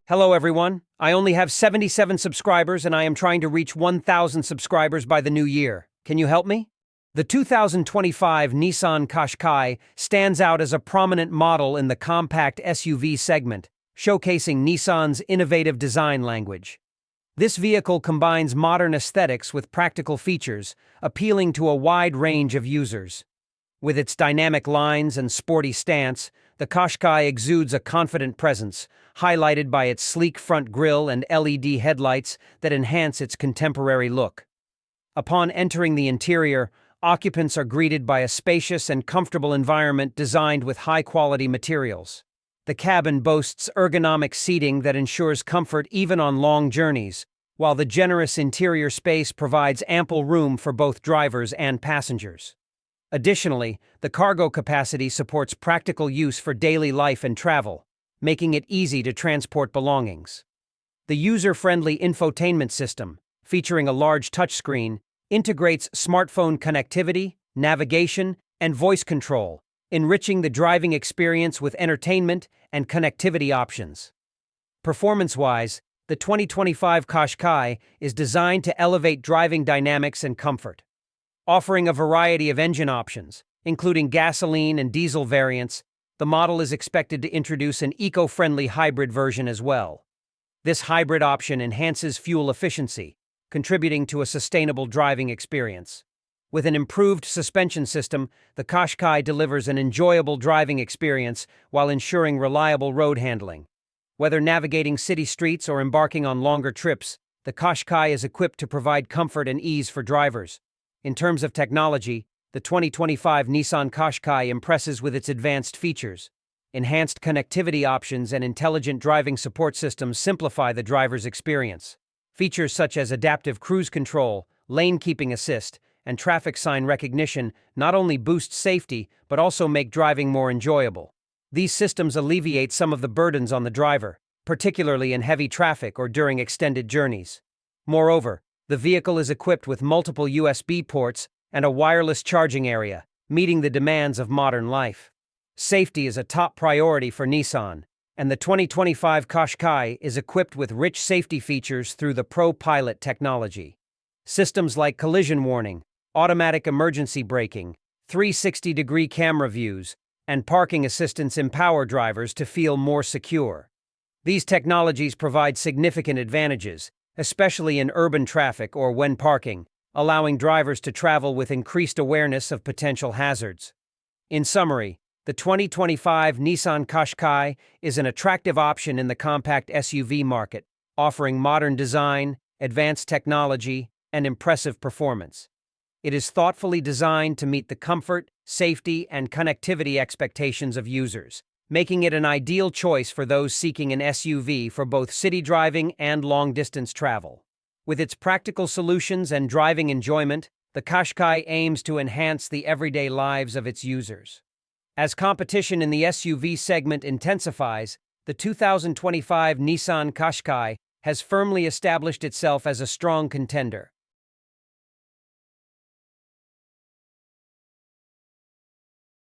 Hello everyone, I only have 77 subscribers and I am trying to reach 1,000 subscribers by the new year. Can you help me? The 2025 Nissan Qashqai stands out as a prominent model in the compact SUV segment, showcasing Nissan's innovative design language. This vehicle combines modern aesthetics with practical features, appealing to a wide range of users. With its dynamic lines and sporty stance, the Qashqai exudes a confident presence, highlighted by its sleek front grille and LED headlights that enhance its contemporary look. Upon entering the interior, occupants are greeted by a spacious and comfortable environment designed with high-quality materials. The cabin boasts ergonomic seating that ensures comfort even on long journeys, while the generous interior space provides ample room for both drivers and passengers. Additionally, the cargo capacity supports practical use for daily life and travel, making it easy to transport belongings. The user-friendly infotainment system, featuring a large touchscreen, integrates smartphone connectivity, navigation, and voice control, enriching the driving experience with entertainment and connectivity options. Performance-wise, the 2025 Qashqai is designed to elevate driving dynamics and comfort. Offering a variety of engine options, including gasoline and diesel variants, the model is expected to introduce an eco-friendly hybrid version as well. This hybrid option enhances fuel efficiency, contributing to a sustainable driving experience. With an improved suspension system, the Qashqai delivers an enjoyable driving experience while ensuring reliable road handling. Whether navigating city streets or embarking on longer trips, the Qashqai is equipped to provide comfort and ease for drivers. In terms of technology, the 2025 Nissan Qashqai impresses with its advanced features. Enhanced connectivity options and intelligent driving support systems simplify the driver's experience. Features such as adaptive cruise control, lane-keeping assist, and traffic sign recognition not only boost safety but also make driving more enjoyable. These systems alleviate some of the burdens on the driver, particularly in heavy traffic or during extended journeys. Moreover, the vehicle is equipped with multiple USB ports and a wireless charging area, meeting the demands of modern life. Safety is a top priority for Nissan, and the 2025 Qashqai is equipped with rich safety features through the Pro Pilot technology. Systems like collision warning, automatic emergency braking, 360-degree camera views, and parking assistance empower drivers to feel more secure. These technologies provide significant advantages, especially in urban traffic or when parking, allowing drivers to travel with increased awareness of potential hazards. In summary, the 2025 Nissan Qashqai is an attractive option in the compact SUV market, offering modern design, advanced technology, and impressive performance. It is thoughtfully designed to meet the comfort, safety, and connectivity expectations of users, making it an ideal choice for those seeking an SUV for both city driving and long-distance travel. With its practical solutions and driving enjoyment, the Qashqai aims to enhance the everyday lives of its users. As competition in the SUV segment intensifies, the 2025 Nissan Qashqai has firmly established itself as a strong contender.